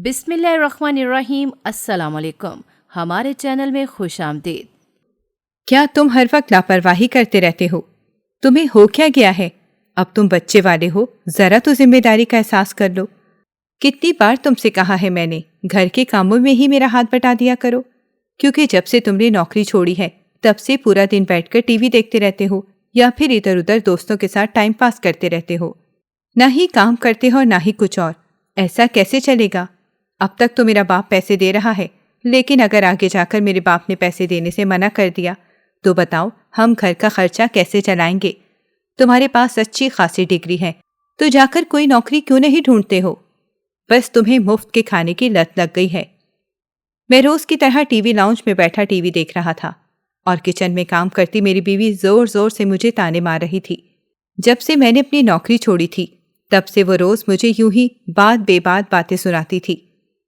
بسم اللہ الرحمن الرحیم۔ السلام علیکم، ہمارے چینل میں خوش آمدید۔ کیا تم ہر وقت لاپرواہی کرتے رہتے ہو؟ تمہیں ہو کیا گیا ہے؟ اب تم بچے والے ہو، ذرا تو ذمہ داری کا احساس کر لو۔ کتنی بار تم سے کہا ہے میں نے، گھر کے کاموں میں ہی میرا ہاتھ بٹا دیا کرو، کیونکہ جب سے تم نے نوکری چھوڑی ہے تب سے پورا دن بیٹھ کر ٹی وی دیکھتے رہتے ہو یا پھر ادھر ادھر دوستوں کے ساتھ ٹائم پاس کرتے رہتے ہو، نہ ہی کام کرتے ہو نہ ہی کچھ اور۔ ایسا کیسے چلے گا؟ اب تک تو میرا باپ پیسے دے رہا ہے، لیکن اگر آگے جا کر میرے باپ نے پیسے دینے سے منع کر دیا تو بتاؤ ہم گھر کا خرچہ کیسے چلائیں گے؟ تمہارے پاس اچھی خاصی ڈگری ہے تو جا کر کوئی نوکری کیوں نہیں ڈھونڈتے ہو؟ بس تمہیں مفت کے کھانے کی لت لگ گئی ہے۔ میں روز کی طرح ٹی وی لاؤنج میں بیٹھا ٹی وی دیکھ رہا تھا اور کچن میں کام کرتی میری بیوی زور زور سے مجھے تانے مار رہی تھی۔ جب سے میں نے اپنی نوکری چھوڑی تھی تب سے وہ روز مجھے یوں ہی بات بے بات باتیں سناتی تھی۔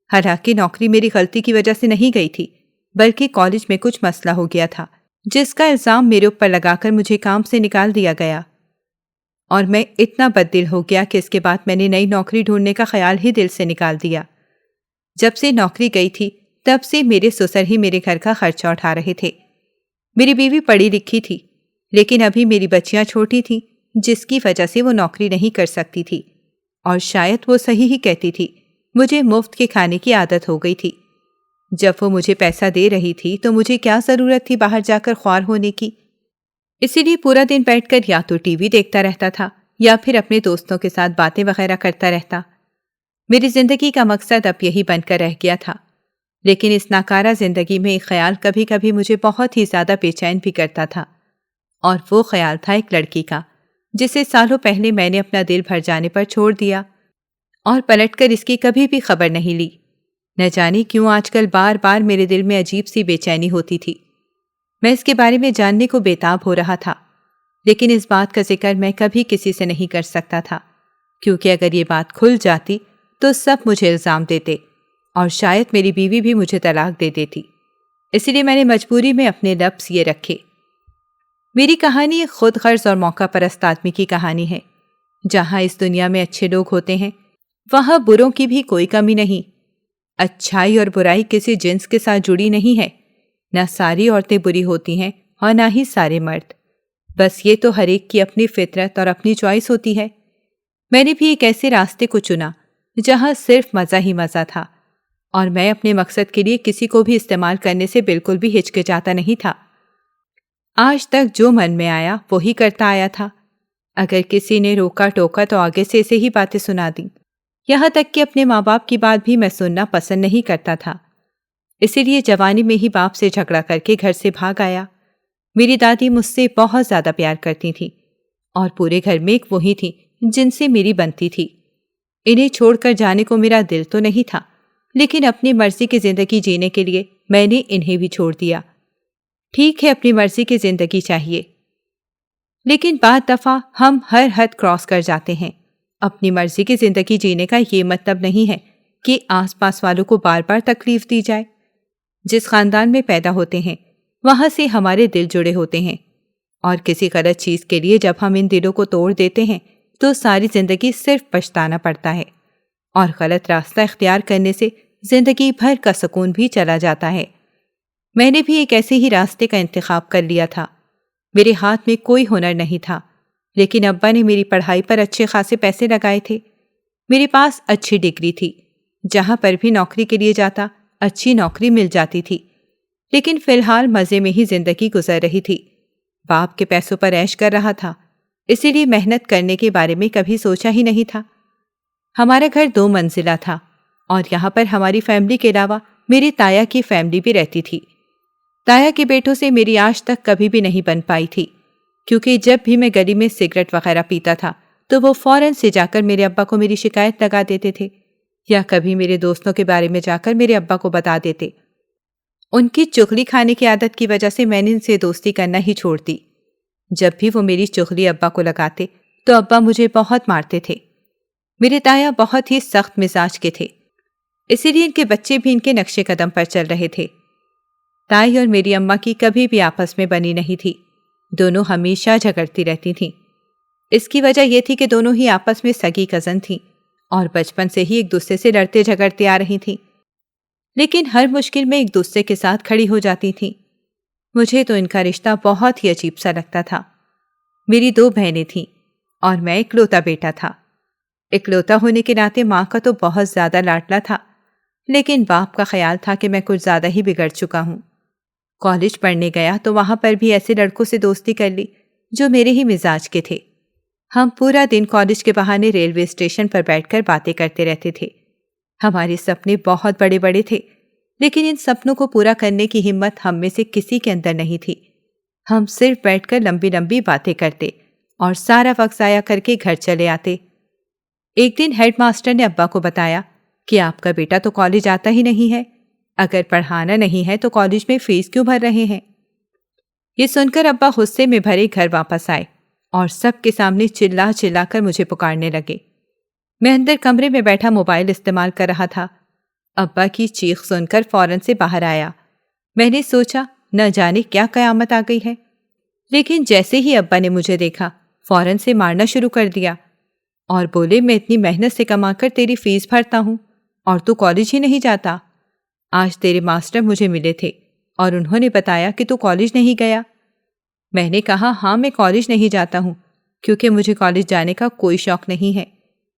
حالانکہ نوکری میری غلطی کی وجہ سے نہیں گئی تھی، بلکہ کالج میں کچھ مسئلہ ہو گیا تھا جس کا الزام میرے اوپر لگا کر مجھے کام سے نکال دیا گیا، اور میں اتنا بددل ہو گیا کہ اس کے بعد میں نے نئی نوکری ڈھونڈنے کا خیال ہی دل سے نکال دیا۔ جب سے نوکری گئی تھی تب سے میرے سسر ہی میرے گھر کا خرچہ اٹھا رہے تھے۔ میری بیوی پڑھی لکھی تھی، لیکن ابھی میری بچیاں چھوٹی تھیں جس کی وجہ سے وہ نوکری نہیں کر سکتی تھی، اور شاید وہ صحیح ہی کہتی تھی، مجھے مفت کے کھانے کی عادت ہو گئی تھی۔ جب وہ مجھے پیسہ دے رہی تھی تو مجھے کیا ضرورت تھی باہر جا کر خوار ہونے کی؟ اسی لیے پورا دن بیٹھ کر یا تو ٹی وی دیکھتا رہتا تھا یا پھر اپنے دوستوں کے ساتھ باتیں وغیرہ کرتا رہتا۔ میری زندگی کا مقصد اب یہی بن کر رہ گیا تھا، لیکن اس ناکارہ زندگی میں ایک خیال کبھی کبھی مجھے بہت ہی زیادہ بے چین بھی کرتا تھا، اور وہ خیال تھا ایک لڑکی کا جسے سالوں پہلے میں نے اپنا دل بھر جانے پر چھوڑ دیا اور پلٹ کر اس کی کبھی بھی خبر نہیں لی۔ نہ جانے کیوں آج کل بار بار میرے دل میں عجیب سی بے چینی ہوتی تھی۔ میں اس کے بارے میں جاننے کو بےتاب ہو رہا تھا، لیکن اس بات کا ذکر میں کبھی کسی سے نہیں کر سکتا تھا، کیونکہ اگر یہ بات کھل جاتی تو سب مجھے الزام دیتے اور شاید میری بیوی بھی مجھے طلاق دے دیتی۔ اسی لیے میں نے مجبوری میں اپنے لفظ یہ رکھے۔ میری کہانی ایک خود غرض اور موقع پرست آدمی کی کہانی ہے۔ جہاں اس دنیا میں اچھے لوگ ہوتے ہیں وہاں بروں کی بھی کوئی کمی نہیں۔ اچھائی اور برائی کسی جنس کے ساتھ جڑی نہیں ہے، نہ ساری عورتیں بری ہوتی ہیں اور نہ ہی سارے مرد، بس یہ تو ہر ایک کی اپنی فطرت اور اپنی چوائس ہوتی ہے۔ میں نے بھی ایک ایسے راستے کو چنا جہاں صرف مزہ ہی مزہ تھا، اور میں اپنے مقصد کے لیے کسی کو بھی استعمال کرنے سے بالکل بھی ہچکچاتا نہیں تھا۔ آج تک جو من میں آیا وہی کرتا آیا تھا۔ اگر کسی نے روکا ٹوکا تو آگے سے ایسے ہی باتیں سنا دیں، یہاں تک کہ اپنے ماں باپ کی بات بھی میں سننا پسند نہیں کرتا تھا۔ اسی لیے جوانی میں ہی باپ سے جھگڑا کر کے گھر سے بھاگ آیا۔ میری دادی مجھ سے بہت زیادہ پیار کرتی تھیں، اور پورے گھر میں ایک وہی تھی جن سے میری بنتی تھی۔ انہیں چھوڑ کر جانے کو میرا دل تو نہیں تھا، لیکن اپنی مرضی کی زندگی جینے کے لیے میں نے انہیں بھی چھوڑ دیا۔ ٹھیک ہے، اپنی مرضی کی زندگی چاہیے، لیکن بعض دفعہ ہم ہر حد کراس کر جاتے ہیں۔ اپنی مرضی کی زندگی جینے کا یہ مطلب نہیں ہے کہ آس پاس والوں کو بار بار تکلیف دی جائے۔ جس خاندان میں پیدا ہوتے ہیں وہاں سے ہمارے دل جڑے ہوتے ہیں، اور کسی غلط چیز کے لیے جب ہم ان دلوں کو توڑ دیتے ہیں تو ساری زندگی صرف پچھتانا پڑتا ہے، اور غلط راستہ اختیار کرنے سے زندگی بھر کا سکون بھی چلا جاتا ہے۔ میں نے بھی ایک ایسے ہی راستے کا انتخاب کر لیا تھا۔ میرے ہاتھ میں کوئی ہنر نہیں تھا، لیکن ابا نے میری پڑھائی پر اچھے خاصے پیسے لگائے تھے۔ میرے پاس اچھی ڈگری تھی، جہاں پر بھی نوکری کے لیے جاتا اچھی نوکری مل جاتی تھی، لیکن فی الحال مزے میں ہی زندگی گزر رہی تھی۔ باپ کے پیسوں پر عیش کر رہا تھا، اسی لیے محنت کرنے کے بارے میں کبھی سوچا ہی نہیں تھا۔ ہمارا گھر 2 منزلہ تھا، اور یہاں پر ہماری فیملی کے علاوہ میری تایا کی فیملی بھی رہتی تھی۔ تایا کے بیٹوں سے میری آج تک کبھی بھی نہیں بن پائی تھی، کیونکہ جب بھی میں گلی میں سگریٹ وغیرہ پیتا تھا تو وہ فوراً سے جا کر میرے ابا کو میری شکایت لگا دیتے تھے، یا کبھی میرے دوستوں کے بارے میں جا کر میرے ابا کو بتا دیتے۔ ان کی چغلی کھانے کی عادت کی وجہ سے میں نے ان سے دوستی کرنا ہی چھوڑ دی۔ جب بھی وہ میری چغلی ابا کو لگاتے تو ابا مجھے بہت مارتے تھے۔ میرے تایا بہت ہی سخت مزاج کے تھے، اسی لیے ان کے بچے بھی ان کے نقش قدم پر چل رہے تھے۔ تائی اور میری اماں کی کبھی بھی آپس میں بنی نہیں تھی، دونوں ہمیشہ جھگڑتی رہتی تھیں۔ اس کی وجہ یہ تھی کہ دونوں ہی آپس میں سگی کزن تھیں، اور بچپن سے ہی ایک دوسرے سے لڑتے جھگڑتے آ رہی تھیں، لیکن ہر مشکل میں ایک دوسرے کے ساتھ کھڑی ہو جاتی تھیں۔ مجھے تو ان کا رشتہ بہت ہی عجیب سا لگتا تھا۔ میری 2 بہنیں تھیں اور میں اکلوتا بیٹا تھا۔ اکلوتا ہونے کے ناطے ماں کا تو بہت زیادہ لاڈلا تھا، لیکن باپ کا خیال تھا کہ میں کچھ زیادہ ہی بگڑ چکا ہوں۔ کالج پڑھنے گیا تو وہاں پر بھی ایسے لڑکوں سے دوستی کر لی جو میرے ہی مزاج کے تھے۔ ہم پورا دن کالج کے بہانے ریلوے اسٹیشن پر بیٹھ کر باتیں کرتے رہتے تھے۔ ہمارے سپنے بہت بڑے بڑے تھے، لیکن ان سپنوں کو پورا کرنے کی ہمت ہم میں سے کسی کے اندر نہیں تھی۔ ہم صرف بیٹھ کر لمبی لمبی باتیں کرتے اور سارا وقت ضائع کر کے گھر چلے آتے۔ ایک دن ہیڈ ماسٹر نے ابا کو بتایا کہ آپ کا بیٹا تو کالج آتا ہی نہیں ہے، اگر پڑھانا نہیں ہے تو کالج میں فیس کیوں بھر رہے ہیں؟ یہ سن کر ابا غصے میں بھرے گھر واپس آئے اور سب کے سامنے چلا چلا کر مجھے پکارنے لگے۔ میں اندر کمرے میں بیٹھا موبائل استعمال کر رہا تھا۔ ابا کی چیخ سن کر فوراً سے باہر آیا۔ میں نے سوچا نہ جانے کیا قیامت آ گئی ہے، لیکن جیسے ہی ابا نے مجھے دیکھا فوراً سے مارنا شروع کر دیا اور بولے میں اتنی محنت سے کما کر تیری فیس بھرتا ہوں اور تو کالج ہی نہیں جاتا۔ آج تیرے ماسٹر مجھے ملے تھے اور انہوں نے بتایا کہ تو کالج نہیں گیا۔ میں نے کہا ہاں میں کالج نہیں جاتا ہوں کیونکہ مجھے کالج جانے کا کوئی شوق نہیں ہے،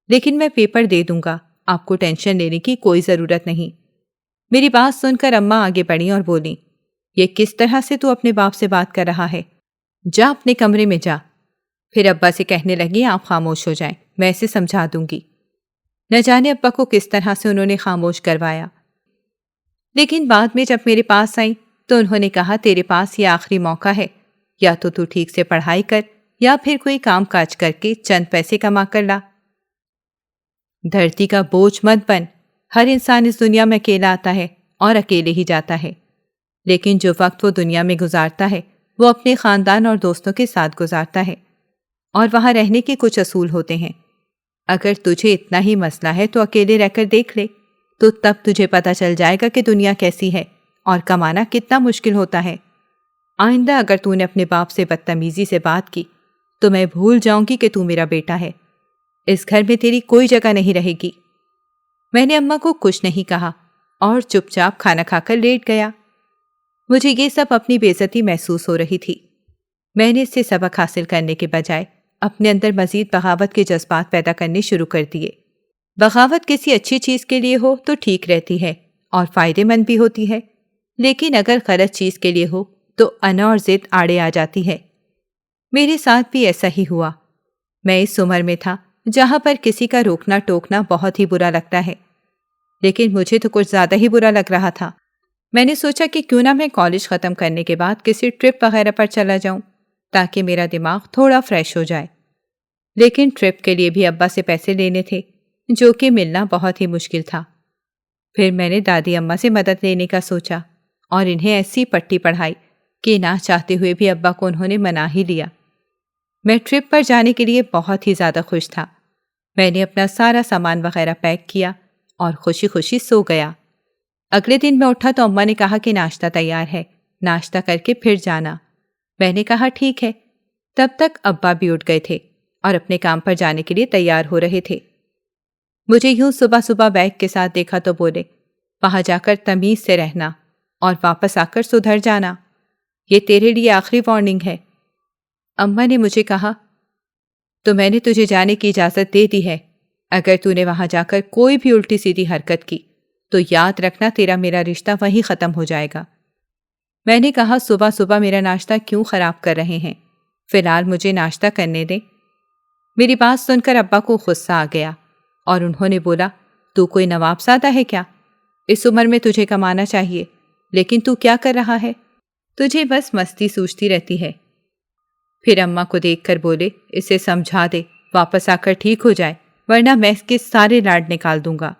لیکن میں پیپر دے دوں گا، آپ کو ٹینشن لینے کی کوئی ضرورت نہیں۔ میری بات سن کر اماں آگے بڑھیں اور بولیں یہ کس طرح سے تو اپنے باپ سے بات کر رہا ہے؟ جا اپنے کمرے میں جا۔ پھر ابا سے کہنے لگی آپ خاموش ہو جائیں، میں اسے سمجھا دوں گی۔ نہ جانے ابا کو کس طرح سے انہوں نے خاموش کروایا، لیکن بعد میں جب میرے پاس آئیں تو انہوں نے کہا تیرے پاس یہ آخری موقع ہے، یا تو ٹھیک سے پڑھائی کر یا پھر کوئی کام کاج کر کے چند پیسے کما کر لا۔ دھرتی کا بوجھ مت بن، ہر انسان اس دنیا میں اکیلا آتا ہے اور اکیلے ہی جاتا ہے، لیکن جو وقت وہ دنیا میں گزارتا ہے وہ اپنے خاندان اور دوستوں کے ساتھ گزارتا ہے، اور وہاں رہنے کے کچھ اصول ہوتے ہیں۔ اگر تجھے اتنا ہی مسئلہ ہے تو اکیلے رہ کر دیکھ لے، تو تب تجھے پتہ چل جائے گا کہ دنیا کیسی ہے اور کمانا کتنا مشکل ہوتا ہے۔ آئندہ اگر تو نے اپنے باپ سے بدتمیزی سے بات کی تو میں بھول جاؤں گی کہ تو میرا بیٹا ہے، اس گھر میں تیری کوئی جگہ نہیں رہے گی۔ میں نے اماں کو کچھ نہیں کہا اور چپ چاپ کھانا کھا کر لیٹ گیا۔ مجھے یہ سب اپنی بے عزتی محسوس ہو رہی تھی۔ میں نے اس سے سبق حاصل کرنے کے بجائے اپنے اندر مزید بغاوت کے جذبات پیدا کرنے شروع کر دیے۔ بغاوت کسی اچھی چیز کے لیے ہو تو ٹھیک رہتی ہے اور فائدے مند بھی ہوتی ہے، لیکن اگر غلط چیز کے لیے ہو تو انا اور ضد آڑے آ جاتی ہے۔ میرے ساتھ بھی ایسا ہی ہوا۔ میں اس عمر میں تھا جہاں پر کسی کا روکنا ٹوکنا بہت ہی برا لگتا ہے، لیکن مجھے تو کچھ زیادہ ہی برا لگ رہا تھا۔ میں نے سوچا کہ کیوں نہ میں کالج ختم کرنے کے بعد کسی ٹرپ وغیرہ پر چلا جاؤں تاکہ میرا دماغ تھوڑا فریش ہو جائے، لیکن ٹرپ کے لیے بھی ابا سے پیسے لینے تھے جو کہ ملنا بہت ہی مشکل تھا۔ پھر میں نے دادی اماں سے مدد لینے کا سوچا اور انہیں ایسی پٹی پڑھائی کہ نہ چاہتے ہوئے بھی ابا کو انہوں نے منا ہی لیا۔ میں ٹرپ پر جانے کے لیے بہت ہی زیادہ خوش تھا۔ میں نے اپنا سارا سامان وغیرہ پیک کیا اور خوشی خوشی سو گیا۔ اگلے دن میں اٹھا تو اماں نے کہا کہ ناشتہ تیار ہے، ناشتہ کر کے پھر جانا۔ میں نے کہا ٹھیک ہے۔ تب تک ابا بھی اٹھ گئے تھے اور اپنے کام پر جانے کے لیے تیار ہو رہے تھے۔ مجھے یوں صبح صبح بیگ کے ساتھ دیکھا تو بولے وہاں جا کر تمیز سے رہنا اور واپس آ کر سدھر جانا، یہ تیرے لیے آخری وارننگ ہے۔ اماں نے مجھے کہا تو میں نے تجھے جانے کی اجازت دے دی ہے، اگر تو نے وہاں جا کر کوئی بھی الٹی سیدھی حرکت کی تو یاد رکھنا تیرا میرا رشتہ وہیں ختم ہو جائے گا۔ میں نے کہا صبح صبح میرا ناشتہ کیوں خراب کر رہے ہیں، فی الحال مجھے ناشتہ کرنے دیں۔ میری بات سن کر ابا کو غصہ آ گیا اور انہوں نے بولا تو کوئی نواب زادہ ہے کیا؟ اس عمر میں تجھے کمانا چاہیے، لیکن تو کیا کر رہا ہے؟ تجھے بس مستی سوچتی رہتی ہے۔ پھر اماں کو دیکھ کر بولے اسے سمجھا دے، واپس آ کر ٹھیک ہو جائے ورنہ میں اس کے سارے لاڈ نکال دوں گا۔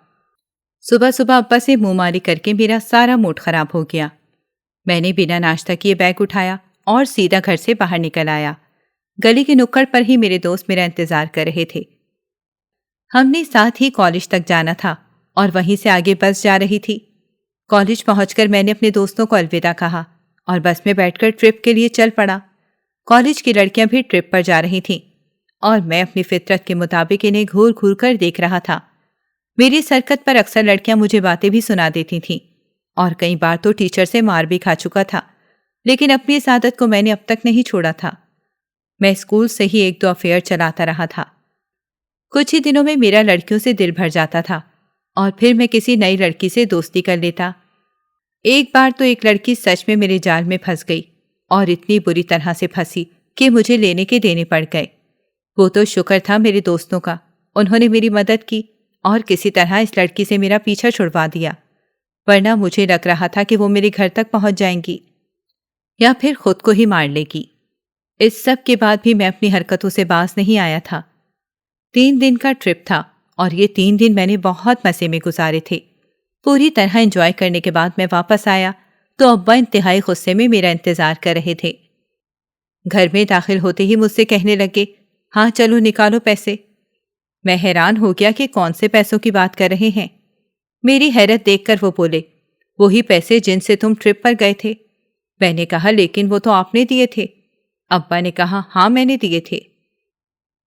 صبح صبح ابا سے منہ ماری کر کے میرا سارا موڈ خراب ہو گیا۔ میں نے بنا ناشتہ کیے بیگ اٹھایا اور سیدھا گھر سے باہر نکل آیا۔ گلی کے نکڑ پر ہی میرے دوست میرا انتظار کر رہے تھے۔ ہم نے ساتھ ہی کالج تک جانا تھا اور وہیں سے آگے بس جا رہی تھی۔ کالج پہنچ کر میں نے اپنے دوستوں کو الوداع کہا اور بس میں بیٹھ کر ٹرپ کے لیے چل پڑا۔ کالج کی لڑکیاں بھی ٹرپ پر جا رہی تھیں اور میں اپنی فطرت کے مطابق انہیں گھور گھور کر دیکھ رہا تھا میری اس حرکت پر اکثر لڑکیاں مجھے باتیں بھی سنا دیتی تھیں اور کئی بار تو ٹیچر سے مار بھی کھا چکا تھا، لیکن اپنی اس عادت کو میں نے اب تک نہیں چھوڑا تھا۔ میں اسکول سے ہی 1-2 افیئر چلاتا رہا تھا۔ کچھ ہی دنوں میں میرا لڑکیوں سے دل بھر جاتا تھا اور پھر میں کسی نئی لڑکی سے دوستی کر لیتا۔ ایک بار تو ایک لڑکی سچ میں میرے جال میں پھنس گئی اور اتنی بری طرح سے پھنسی کہ مجھے لینے کے دینے پڑ گئے۔ وہ تو شکر تھا میرے دوستوں کا، انہوں نے میری مدد کی اور کسی طرح اس لڑکی سے میرا پیچھا چھڑوا دیا، ورنہ مجھے لگ رہا تھا کہ وہ میرے گھر تک پہنچ جائیں گی یا پھر خود کو ہی مار لے گی۔ اس سب کے بعد بھی میں اپنی حرکتوں سے باز نہیں آیا تھا۔ 3 دن کا ٹرپ تھا اور یہ 3 دن میں نے بہت مزے میں گزارے تھے۔ پوری طرح انجوائے کرنے کے بعد میں واپس آیا تو ابا انتہائی غصے میں میرا انتظار کر رہے تھے۔ گھر میں داخل ہوتے ہی مجھ سے کہنے لگے، ہاں چلو نکالو پیسے۔ میں حیران ہو گیا کہ کون سے پیسوں کی بات کر رہے ہیں۔ میری حیرت دیکھ کر وہ بولے، وہی پیسے جن سے تم ٹرپ پر گئے تھے۔ میں نے کہا، لیکن وہ تو آپ نے دیے تھے۔ ابا نے کہا، ہاں میں نے دیے تھے،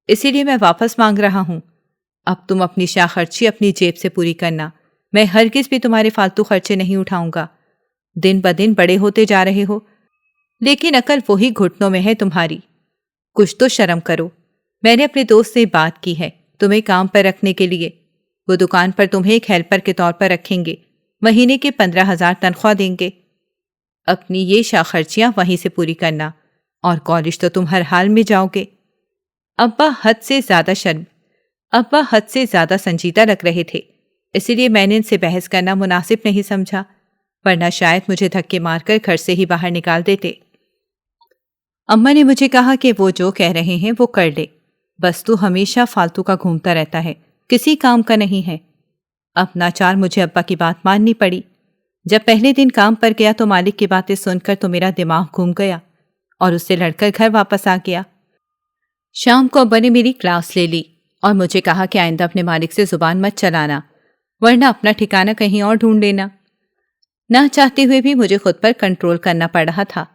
اسی لیے میں واپس مانگ رہا ہوں۔ اب تم اپنی شاہ خرچی اپنی جیب سے پوری کرنا، میں ہرگز بھی تمہارے فالتو خرچے نہیں اٹھاؤں گا۔ دن بدن بڑے ہوتے جا رہے ہو، لیکن عقل وہی گھٹنوں میں ہے تمہاری۔ کچھ تو شرم کرو۔ میں نے اپنے دوست سے بات کی ہے تمہیں کام پر رکھنے کے لیے، وہ دکان پر تمہیں ایک ہیلپر کے طور پر رکھیں گے، مہینے کے 15,000 تنخواہ دیں گے۔ اپنی یہ شاہ خرچیاں وہیں سے پوری کرنا، اور کالج تو تم ہر حال میں جاؤ گے۔ ابا حد سے زیادہ سنجیدہ لگ رہے تھے، اسی لیے میں نے ان سے بحث کرنا مناسب نہیں سمجھا، ورنہ شاید مجھے دھکے مار کر گھر سے ہی باہر نکال دیتے۔ اماں نے مجھے کہا کہ وہ جو کہہ رہے ہیں وہ کر لے، بس تو ہمیشہ فالتو کا گھومتا رہتا ہے، کسی کام کا نہیں ہے۔ اب ناچار مجھے ابا کی بات ماننی پڑی۔ جب پہلے دن کام پر گیا تو مالک کی باتیں سن کر تو میرا دماغ گھوم گیا اور اس سے لڑ کر گھر واپس آ گیا۔ شام کو ابا نے میری کلاس لے لی اور مجھے کہا کہ آئندہ اپنے مالک سے زبان مت چلانا، ورنہ اپنا ٹھکانہ کہیں اور ڈھونڈ لینا۔ نہ چاہتے ہوئے بھی مجھے خود پر کنٹرول کرنا پڑ رہا تھا۔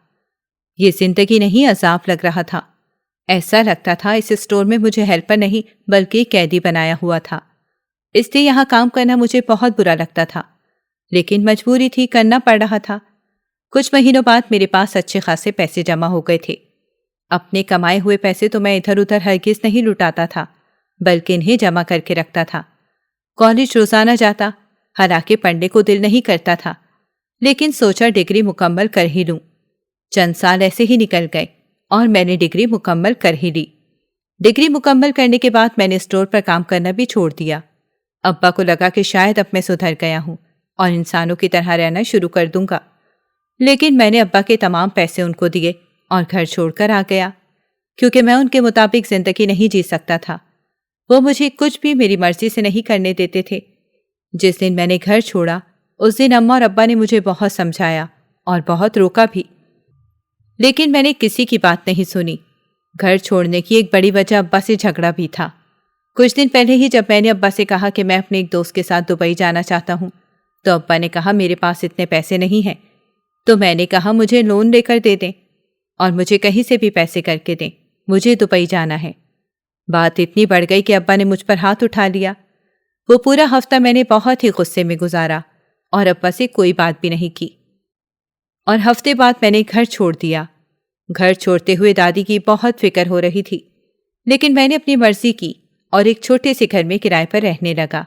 یہ زندگی نہیں، عذاب لگ رہا تھا۔ ایسا لگتا تھا اس اسٹور میں مجھے ہیلپر نہیں بلکہ قیدی بنایا ہوا تھا۔ اس لیے یہاں کام کرنا مجھے بہت برا لگتا تھا، لیکن مجبوری تھی، کرنا پڑ رہا تھا۔ کچھ مہینوں بعد میرے پاس اچھے خاصے پیسے جمع ہو گئے تھے۔ اپنے کمائے ہوئے پیسے تو میں ادھر ادھر ہرگز نہیں لٹاتا تھا، بلکہ انہیں جمع کر کے رکھتا تھا۔ کالج روزانہ جاتا، حالانکہ پڑھنے کو دل نہیں کرتا تھا، لیکن سوچا ڈگری مکمل کر ہی لوں۔ چند سال ایسے ہی نکل گئے اور میں نے ڈگری مکمل کر ہی لی۔ ڈگری مکمل کرنے کے بعد میں نے اسٹور پر کام کرنا بھی چھوڑ دیا۔ ابا کو لگا کہ شاید اب میں سدھر گیا ہوں اور انسانوں کی طرح رہنا شروع کر دوں گا، لیکن میں نے ابا کے تمام پیسے ان کو دیے اور گھر چھوڑ کر آ گیا، کیونکہ میں ان کے مطابق زندگی نہیں جی سکتا تھا۔ وہ مجھے کچھ بھی میری مرضی سے نہیں کرنے دیتے تھے۔ جس دن میں نے گھر چھوڑا اس دن اماں اور ابا نے مجھے بہت سمجھایا اور بہت روکا بھی، لیکن میں نے کسی کی بات نہیں سنی۔ گھر چھوڑنے کی ایک بڑی وجہ ابا سے جھگڑا بھی تھا۔ کچھ دن پہلے ہی جب میں نے ابا سے کہا کہ میں اپنے ایک دوست کے ساتھ دبئی جانا چاہتا ہوں، تو ابا نے کہا میرے پاس اتنے پیسے نہیں ہیں۔ تو میں نے کہا مجھے لون لے کر دے دیں اور مجھے کہیں سے بھی پیسے کر کے دیں، مجھے دبئی جانا ہے۔ بات اتنی بڑھ گئی کہ ابا نے مجھ پر ہاتھ اٹھا لیا۔ وہ پورا ہفتہ میں نے بہت ہی غصے میں گزارا اور ابا سے کوئی بات بھی نہیں کی، اور ہفتے بعد میں نے گھر چھوڑ دیا۔ گھر چھوڑتے ہوئے دادی کی بہت فکر ہو رہی تھی، لیکن میں نے اپنی مرضی کی اور ایک چھوٹے سے گھر میں کرائے پر رہنے لگا۔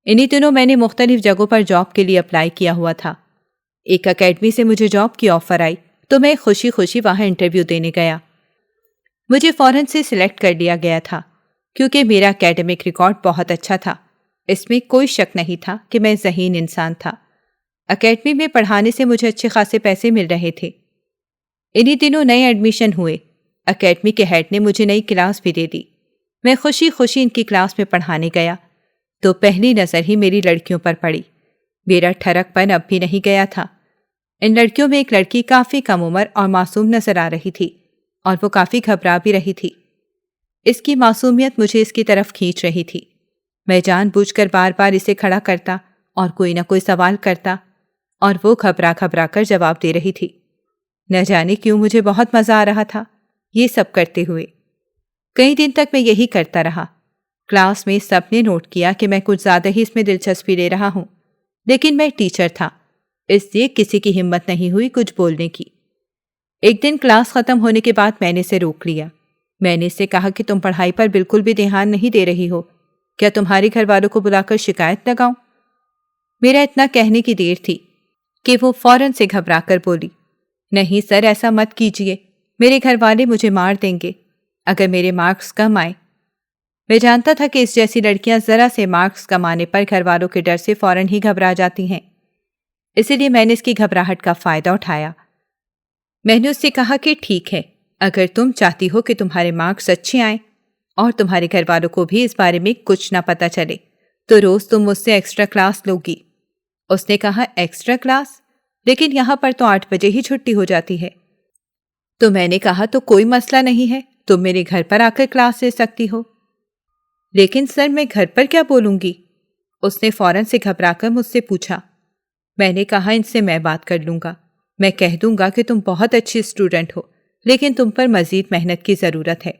انہی دنوں میں نے مختلف جگہوں پر جاب کے لیے اپلائی کیا ہوا تھا۔ ایک اکیڈمی سے مجھے جاب کی آفر آئی تو میں خوشی خوشی وہاں انٹرویو دینے گیا۔ مجھے فوراً سے سلیکٹ کر لیا گیا تھا، کیونکہ میرا اکیڈمک ریکارڈ بہت اچھا تھا۔ اس میں کوئی شک نہیں تھا کہ میں ذہین انسان تھا۔ اکیڈمی میں پڑھانے سے مجھے اچھے خاصے پیسے مل رہے تھے۔ انہی دنوں نئے ایڈمیشن ہوئے۔ اکیڈمی کے ہیڈ نے مجھے نئی کلاس بھی دے دی۔ میں خوشی خوشی ان کی کلاس میں پڑھانے گیا تو پہلی نظر ہی میری لڑکیوں پر پڑی۔ میرا ٹھڑک پن اب بھی نہیں گیا تھا۔ ان لڑکیوں میں ایک لڑکی کافی کم عمر اور معصوم نظر آ رہی تھی، اور وہ کافی گھبرا بھی رہی تھی۔ اس کی معصومیت مجھے اس کی طرف کھینچ رہی تھی۔ میں جان بوجھ کر بار بار اسے کھڑا کرتا اور کوئی نہ کوئی سوال کرتا، اور وہ گھبرا گھبرا کر جواب دے رہی تھی۔ نہ جانے کیوں مجھے بہت مزہ آ رہا تھا یہ سب کرتے ہوئے۔ کئی دن تک میں یہی کرتا رہا۔ کلاس میں سب نے نوٹ کیا کہ میں کچھ زیادہ ہی اس میں دلچسپی لے رہا ہوں، لیکن میں ٹیچر تھا، اس لیے کسی کی ہمت نہیں ہوئی کچھ بولنے کی۔ ایک دن کلاس ختم ہونے کے بعد میں نے اسے روک لیا۔ میں نے اسے کہا کہ تم پڑھائی پر بالکل بھی دھیان نہیں دے رہی ہو، کیا تمہارے گھر والوں کو بلا کر شکایت لگاؤں؟ میرا اتنا کہنے کی دیر تھی کہ وہ فوراً سے گھبرا کر بولی، نہیں سر، ایسا مت کیجیے، میرے گھر والے مجھے مار دیں گے اگر میرے مارکس کم آئے۔ میں جانتا تھا کہ اس جیسی لڑکیاں ذرا سے مارکس کم آنے پر گھر والوں کے ڈر سے فوراً ہی گھبرا جاتی ہیں، اسی لیے میں نے اس کی گھبراہٹ کا فائدہ اٹھایا۔ میں نے اس سے کہا کہ ٹھیک ہے، اگر تم چاہتی ہو کہ تمہارے مارکس اچھے آئیں اور تمہارے گھر والوں کو بھی اس بارے میں کچھ نہ پتہ چلے تو روز تم مجھ سے ایکسٹرا کلاس لوگی۔ اس نے کہا، ایکسٹرا کلاس؟ لیکن یہاں پر تو 8 بجے ہی چھٹی ہو جاتی ہے۔ تو میں نے کہا، تو کوئی مسئلہ نہیں ہے، تم میرے گھر پر آ کر کلاس لے سکتی ہو۔ لیکن سر، میں گھر پر کیا بولوں گی؟ اس نے فوراً سے گھبرا کر مجھ سے پوچھا۔ میں نے کہا، ان سے میں بات کر لوں گا، میں کہہ دوں گا کہ تم بہت اچھی اسٹوڈنٹ ہو، لیکن تم پر مزید محنت کی ضرورت ہے۔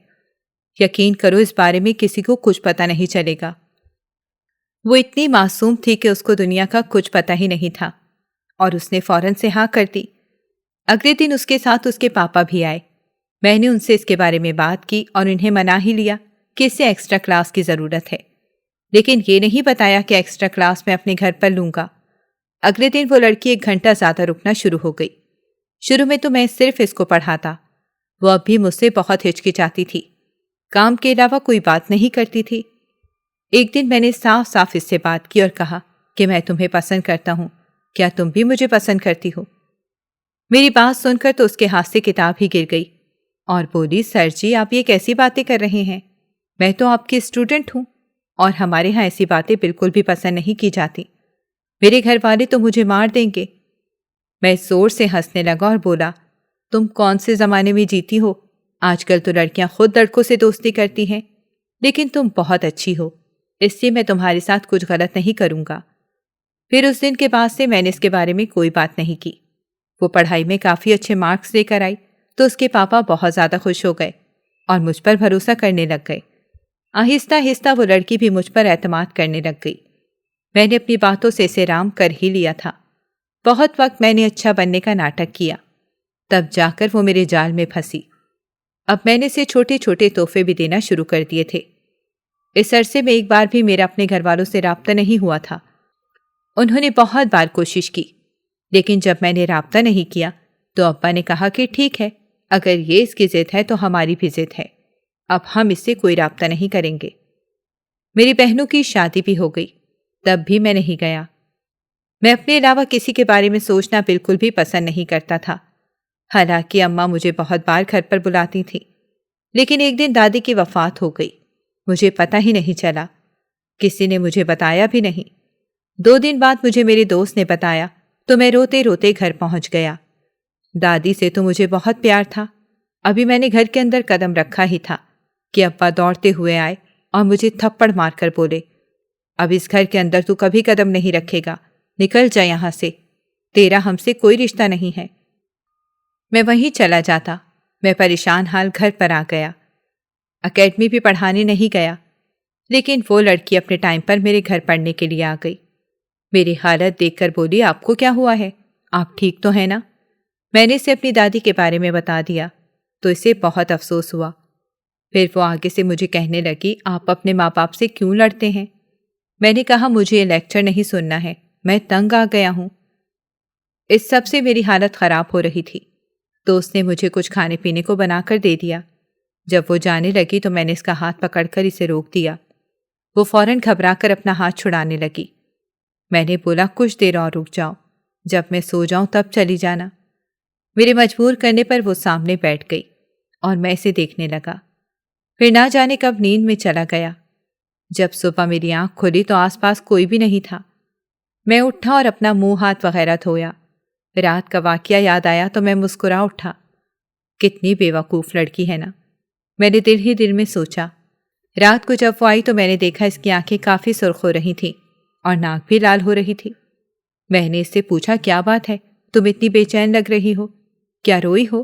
یقین کرو اس بارے میں کسی کو کچھ پتہ نہیں چلے گا۔ وہ اتنی معصوم تھی کہ اس کو دنیا کا کچھ پتہ ہی نہیں تھا، اور اس نے فوراً سے ہاں کر دی۔ اگلے دن اس کے ساتھ اس کے پاپا بھی آئے۔ میں نے ان سے اس کے بارے میں بات کی اور انہیں منا ہی لیا کہ اسے ایکسٹرا کلاس کی ضرورت ہے، لیکن یہ نہیں بتایا کہ ایکسٹرا کلاس میں اپنے گھر پر لوں گا۔ اگلے دن وہ لڑکی 1 گھنٹہ زیادہ رکنا شروع ہو گئی۔ شروع میں تو میں صرف اس کو پڑھاتا، وہ اب بھی مجھ سے بہت ہچکچاتی تھی، کام کے علاوہ کوئی بات نہیں کرتی تھی۔ ایک دن میں نے صاف صاف اس سے بات کی اور کہا کہ میں تمہیں پسند کرتا ہوں، کیا تم بھی مجھے پسند کرتی ہو؟ میری بات سن کر تو اس کے ہاتھ سے کتاب ہی گر گئی اور بولی، سر جی، آپ یہ کیسی باتیں کر رہے ہیں؟ میں تو آپ کی اسٹوڈنٹ ہوں اور ہمارے ہاں ایسی باتیں بالکل بھی پسند نہیں کی جاتی، میرے گھر والے تو مجھے مار دیں گے۔ میں زور سے ہنسنے لگا اور بولا، تم کون سے زمانے میں جیتی ہو؟ آج کل تو لڑکیاں خود لڑکوں سے دوستی کرتی ہیں، لیکن تم بہت اچھی ہو، اس لیے میں تمہارے ساتھ کچھ غلط نہیں کروں گا۔ پھر اس دن کے بعد سے میں نے اس کے بارے میں کوئی بات نہیں کی۔ وہ پڑھائی میں کافی اچھے مارکس لے کر آئی تو اس کے پاپا بہت زیادہ خوش ہو گئے اور مجھ پر بھروسہ کرنے لگ گئے۔ آہستہ آہستہ وہ لڑکی بھی مجھ پر اعتماد کرنے لگ گئی۔ میں نے اپنی باتوں سے اسے رام کر ہی لیا تھا۔ بہت وقت میں نے اچھا بننے کا ناٹک کیا، تب جا کر وہ میرے جال میں پھنسی۔ اب میں نے اسے چھوٹے چھوٹے تحفے بھی دینا شروع کر دیے تھے۔ اس عرصے میں ایک بار بھی میرا اپنے گھر والوں سے رابطہ نہیں ہوا تھا۔ انہوں نے بہت بار کوشش کی، لیکن جب میں نے رابطہ نہیں کیا تو ابا نے کہا کہ ٹھیک ہے، اگر یہ اس کی ضد ہے تو ہماری بھی ضد ہے، اب ہم اس سے کوئی رابطہ نہیں کریں گے۔ میری بہنوں کی شادی بھی ہو گئی، تب بھی میں نہیں گیا۔ میں اپنے علاوہ کسی کے بارے میں سوچنا بالکل بھی پسند نہیں کرتا تھا۔ حالانکہ اماں مجھے بہت بار گھر پر بلاتی تھیں، لیکن ایک دن دادی کی وفات ہو گئی، مجھے پتہ ہی نہیں چلا، کسی نے مجھے بتایا بھی نہیں۔ 2 دن بعد مجھے میرے دوست نے بتایا تو میں روتے روتے گھر پہنچ گیا۔ دادی سے تو مجھے بہت پیار تھا۔ ابھی میں نے گھر کے اندر قدم رکھا ہی تھا کہ ابا دوڑتے ہوئے آئے اور مجھے تھپڑ مار کر بولے، اب اس گھر کے اندر تو کبھی قدم نہیں رکھے گا، نکل جا یہاں سے، تیرا ہم سے کوئی رشتہ نہیں ہے۔ میں وہیں چلا جاتا۔ میں پریشان حال گھر پر آ گیا۔ اکیڈمی بھی پڑھانے نہیں گیا، لیکن وہ لڑکی اپنے ٹائم پر میرے گھر پڑھنے کے لیے آ گئی۔ میری حالت دیکھ کر بولی، آپ کو کیا ہوا ہے؟ آپ ٹھیک تو ہیں نا؟ میں نے اسے اپنی دادی کے بارے میں بتا دیا تو اسے بہت افسوس ہوا۔ پھر وہ آگے سے مجھے کہنے لگی، آپ اپنے ماں باپ سے کیوں لڑتے ہیں؟ میں نے کہا، مجھے یہ لیکچر نہیں سننا ہے، میں تنگ آ گیا ہوں۔ اس سب سے میری حالت خراب ہو رہی تھی تو اس نے مجھے کچھ کھانے پینے کو بنا کر دے دیا۔ جب وہ جانے لگی تو میں نے اس کا ہاتھ پکڑ کر اسے روک دیا۔ وہ فوراً گھبرا کر اپنا ہاتھ چھڑانے لگی۔ میں نے بولا، کچھ دیر اور رک جاؤ، جب میں سو جاؤں تب چلی جانا۔ میرے مجبور کرنے پر وہ سامنے بیٹھ گئی اور میں اسے دیکھنے لگا۔ پھر نہ جانے کب نیند میں چلا گیا۔ جب صبح میری آنکھ کھلی تو آس پاس کوئی بھی نہیں تھا۔ میں اٹھا اور اپنا منہ ہاتھ وغیرہ دھویا۔ رات کا واقعہ یاد آیا تو میں مسکرا اٹھا۔ کتنی بے وقوف لڑکی ہے نا، میں نے دل ہی دل میں سوچا۔ رات کو جب وہ آئی تو میں نے دیکھا اس کی آنکھیں کافی سرخ ہو رہی تھیں اور ناک بھی لال ہو رہی تھی۔ میں نے اس سے پوچھا، کیا بات ہے، تم اتنی بے چین لگ رہی ہو، کیا روئی ہو؟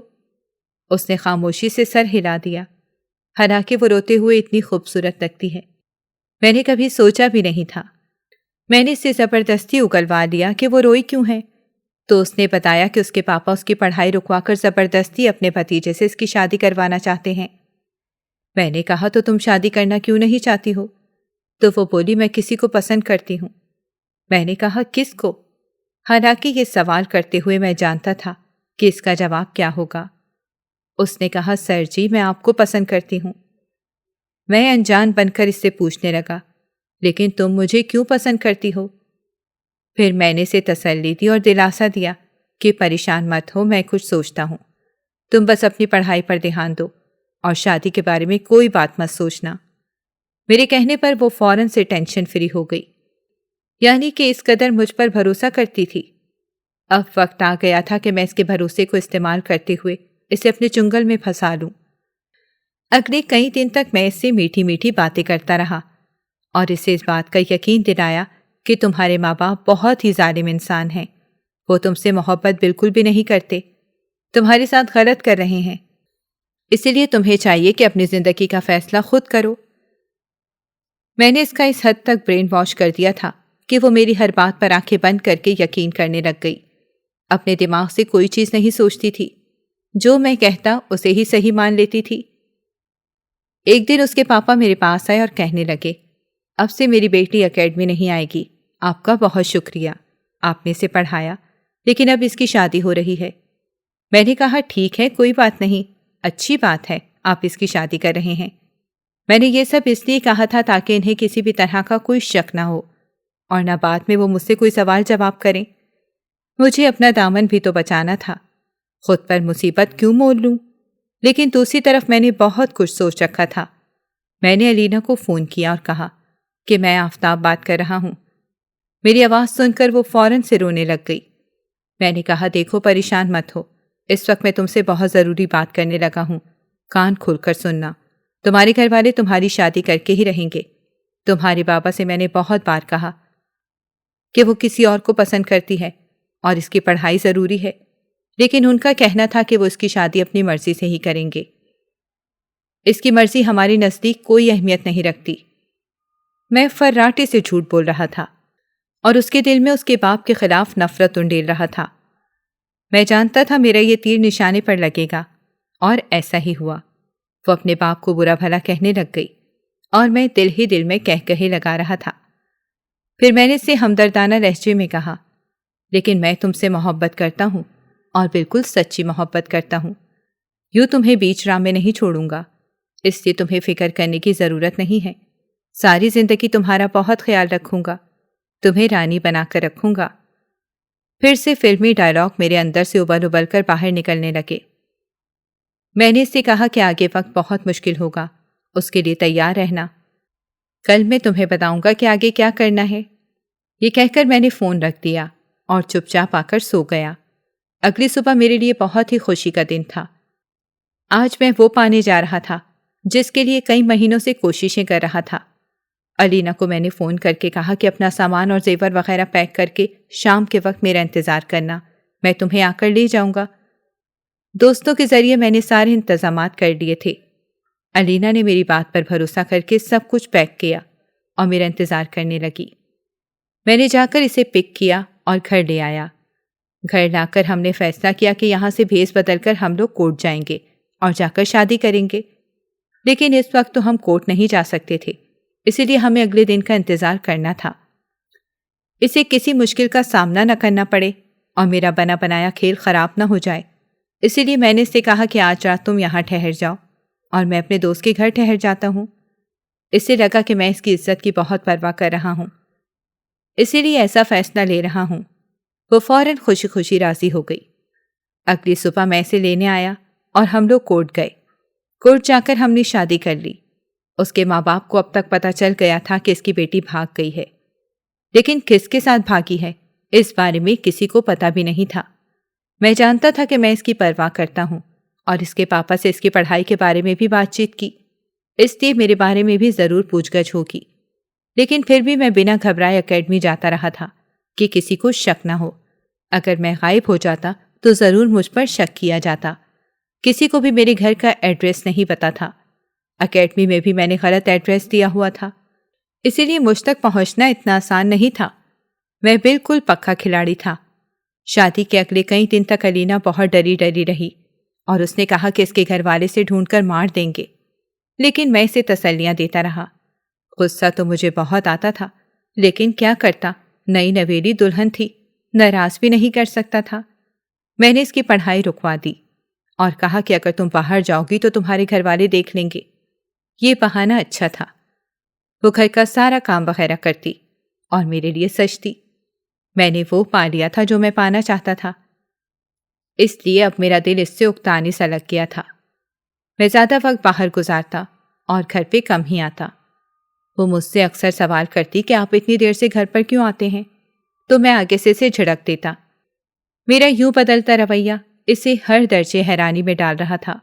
اس نے خاموشی سے سر ہلا دیا، حالانکہ وہ روتے ہوئے اتنی خوبصورت لگتی ہے۔ میں نے کبھی سوچا بھی نہیں تھا۔ میں نے اس سے زبردستی اگلوا لیا کہ وہ روئی کیوں ہے، تو اس نے بتایا کہ اس کے پاپا اس کی پڑھائی رکوا کر زبردستی اپنے بھتیجے سے اس کی شادی کروانا چاہتے ہیں۔ میں نے کہا تو تم شادی کرنا کیوں نہیں چاہتی ہو؟ تو وہ بولی میں کسی کو پسند کرتی ہوں۔ میں نے کہا کس کو؟ حالانکہ یہ سوال کرتے ہوئے میں جانتا تھا کہ اس کا جواب کیا ہوگا۔ اس نے کہا سر جی میں آپ کو پسند کرتی ہوں۔ میں انجان بن کر اس سے پوچھنے لگا لیکن تم مجھے کیوں پسند کرتی ہو؟ پھر میں نے اسے تسلی دی اور دلاسا دیا کہ پریشان مت ہو، میں کچھ سوچتا ہوں، تم بس اپنی پڑھائی پر دھیان دو اور شادی کے بارے میں کوئی بات مت سوچنا۔ میرے کہنے پر وہ فوراً سے ٹینشن فری ہو گئی، یعنی کہ اس قدر مجھ پر بھروسہ کرتی تھی۔ اب وقت آ گیا تھا کہ میں اس کے بھروسے کو استعمال کرتے ہوئے اسے اپنے چنگل میں پھنسا لوں۔ اگلے کئی دن تک میں اس سے میٹھی میٹھی باتیں کرتا رہا اور اسے اس بات کا یقین دلایا کہ تمہارے ماں باپ بہت ہی ظالم انسان ہیں، وہ تم سے محبت بالکل بھی نہیں کرتے، تمہارے ساتھ غلط کر رہے ہیں، اسی لیے تمہیں چاہیے کہ اپنی زندگی کا فیصلہ خود کرو۔ میں نے اس کا اس حد تک برین واش کر دیا تھا کہ وہ میری ہر بات پر آنکھیں بند کر کے یقین کرنے لگ گئی۔ اپنے دماغ سے کوئی چیز نہیں سوچتی تھی، جو میں کہتا اسے ہی صحیح مان لیتی تھی۔ ایک دن اس کے پاپا میرے پاس آئے اور کہنے لگے اب سے میری بیٹی اکیڈمی نہیں آئے گی، آپ کا بہت شکریہ، آپ نے اسے پڑھایا، لیکن اب اس کی شادی ہو رہی ہے۔ میں نے کہا ٹھیک ہے کوئی بات نہیں، اچھی بات ہے آپ اس کی شادی کر رہے ہیں۔ میں نے یہ سب اس لیے کہا تھا تاکہ انہیں کسی بھی طرح کا کوئی شک نہ ہو اور نہ بعد میں وہ مجھ سے کوئی سوال جواب کریں۔ مجھے اپنا دامن بھی تو بچانا تھا، خود پر مصیبت کیوں مول لوں؟ لیکن دوسری طرف میں نے بہت کچھ سوچ رکھا تھا۔ میں نے علینا کو فون کیا اور کہا کہ میں آفتاب بات کر رہا ہوں۔ میری آواز سن کر وہ فوراً سے رونے لگ گئی۔ میں نے کہا دیکھو پریشان مت ہو، اس وقت میں تم سے بہت ضروری بات کرنے لگا ہوں، کان کھول کر سننا۔ تمہارے گھر والے تمہاری شادی کر کے ہی رہیں گے۔ تمہارے بابا سے میں نے بہت بار کہا کہ وہ کسی اور کو پسند کرتی ہے اور اس کی پڑھائی ضروری ہے، لیکن ان کا کہنا تھا کہ وہ اس کی شادی اپنی مرضی سے ہی کریں گے۔ اس کی مرضی ہماری نزدیک کوئی اہمیت نہیں رکھتی۔ میں فراٹے سے جھوٹ بول رہا تھا اور اس کے دل میں اس کے باپ کے خلاف نفرت انڈیل رہا تھا۔ میں جانتا تھا میرا یہ تیر نشانے پر لگے گا اور ایسا ہی ہوا۔ وہ اپنے باپ کو برا بھلا کہنے لگ گئی اور میں دل ہی دل میں کہے لگا رہا تھا۔ پھر میں نے اسے ہمدردانہ لہجے میں کہا لیکن میں تم سے محبت کرتا ہوں اور بالکل سچی محبت کرتا ہوں، یوں تمہیں بیچ راہ میں نہیں چھوڑوں گا، اس لیے تمہیں فکر کرنے کی ضرورت نہیں ہے، ساری زندگی تمہارا بہت خیال رکھوں گا، تمہیں رانی بنا کر رکھوں گا۔ پھر سے فلمی ڈائلاگ میرے اندر سے ابل ابل کر باہر نکلنے لگے۔ میں نے اس سے کہا کہ آگے وقت بہت مشکل ہوگا، اس کے لیے تیار رہنا، کل میں تمہیں بتاؤں گا کہ آگے کیا کرنا ہے۔ یہ کہہ کر میں نے فون رکھ دیا اور چپ چاپ آ کر سو گیا۔ اگلی صبح میرے لیے بہت ہی خوشی کا دن تھا۔ آج میں وہ پانے جا رہا تھا جس کے لیے کئی مہینوں سے کوششیں کر رہا تھا۔ علینا کو میں نے فون کر کے کہا کہ اپنا سامان اور زیور وغیرہ پیک کر کے شام کے وقت میرا انتظار کرنا، میں تمہیں آ کر لے جاؤں گا۔ دوستوں کے ذریعے میں نے سارے انتظامات کر لیے تھے۔ علینا نے میری بات پر بھروسہ کر کے سب کچھ پیک کیا اور میرا انتظار کرنے لگی۔ میں نے جا کر اسے پک کیا اور گھر لے آیا۔ گھر لا کر ہم نے فیصلہ کیا کہ یہاں سے بھیس بدل کر ہم لوگ کوٹ جائیں گے اور جا کر شادی کریں گے، لیکن اس وقت تو ہم کوٹ نہیں جا سکتے تھے، اسی لیے ہمیں اگلے دن کا انتظار کرنا تھا۔ اسے کسی مشکل کا سامنا نہ کرنا پڑے اور میرا بنا بنایا کھیل خراب نہ ہو جائے، اسی لیے میں نے اس سے کہا کہ آج رات تم یہاں ٹھہر جاؤ اور میں اپنے دوست کے گھر ٹھہر جاتا ہوں۔ اس سے لگا کہ میں اس کی عزت کی بہت پرواہ کر رہا ہوں، اسی لیے ایسا فیصلہ لے رہا ہوں۔ وہ فوراً خوشی خوشی راضی ہو گئی۔ اگلی صبح میں اسے لینے آیا اور ہم لوگ کوٹ گئے۔ کوٹ جا کر ہم نے شادی کر لی۔ اس کے ماں باپ کو اب تک پتہ چل گیا تھا کہ اس کی بیٹی بھاگ گئی ہے، لیکن کس کے ساتھ بھاگی ہے اس بارے میں کسی کو پتہ بھی نہیں تھا۔ میں جانتا تھا کہ میں اس کی پرواہ کرتا ہوں اور اس کے پاپا سے اس کی پڑھائی کے بارے میں بھی بات چیت کی، اس لیے میرے بارے میں بھی ضرور پوچھ گچھ ہوگی، لیکن پھر بھی میں بنا گھبرائے اکیڈمی جاتا رہا تھا کہ کسی کو شک نہ ہو۔ اگر میں غائب ہو جاتا تو ضرور مجھ پر شک کیا جاتا۔ کسی کو بھی میرے گھر کا ایڈریس نہیں پتا تھا۔ اکیڈمی میں بھی میں نے غلط ایڈریس دیا ہوا تھا، اسی لیے مجھ تک پہنچنا اتنا آسان نہیں تھا۔ میں بالکل پکا کھلاڑی تھا۔ شادی کے اگلے کئی دن تک الینا بہت ڈری ڈری رہی اور اس نے کہا کہ اس کے گھر والے سے ڈھونڈ کر مار دیں گے، لیکن میں اسے تسلیاں دیتا رہا۔ غصہ تو مجھے بہت آتا تھا، لیکن کیا کرتا، نئی نویلی دلہن تھی، ناراض بھی نہیں کر سکتا تھا۔ میں نے اس کی پڑھائی رکوا دی اور کہا کہ اگر تم باہر جاؤ گی تو تمہارے گھر والے دیکھ لیں گے۔ یہ بہانہ اچھا تھا۔ وہ گھر کا سارا کام وغیرہ کرتی اور میرے لیے سجتی۔ میں نے وہ پا لیا تھا جو میں پانا چاہتا تھا، اس لیے اب میرا دل اس سے اکتانے سا لگ گیا تھا۔ میں زیادہ وقت باہر گزارتا اور گھر پہ کم ہی آتا۔ وہ مجھ سے اکثر سوال کرتی کہ آپ اتنی دیر سے گھر پر کیوں آتے ہیں، تو میں آگے سے اسے جھڑک دیتا۔ میرا یوں بدلتا رویہ اسے ہر درجے حیرانی میں ڈال رہا تھا۔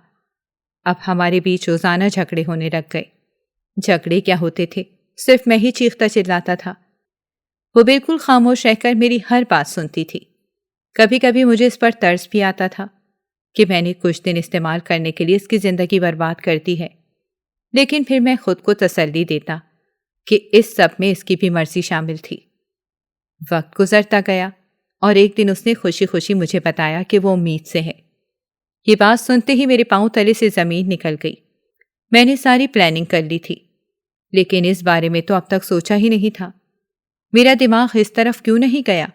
اب ہمارے بیچ روزانہ جھگڑے ہونے لگ گئے۔ جھگڑے کیا ہوتے تھے، صرف میں ہی چیختا چلاتا تھا۔ وہ بالکل خاموش رہ کر میری ہر بات سنتی تھی۔ کبھی کبھی مجھے اس پر ترس بھی آتا تھا کہ میں نے کچھ دن استعمال کرنے کے لیے اس کی زندگی برباد کر دی ہے، لیکن پھر میں خود کو تسلی دیتا کہ اس سب میں اس کی بھی مرضی شامل تھی۔ وقت گزرتا گیا اور ایک دن اس نے خوشی خوشی مجھے بتایا کہ وہ امید سے ہے۔ یہ بات سنتے ہی میرے پاؤں تلے سے زمین نکل گئی۔ میں نے ساری پلاننگ کر لی تھی، لیکن اس بارے میں تو اب تک سوچا ہی نہیں تھا۔ میرا دماغ اس طرف کیوں نہیں گیا؟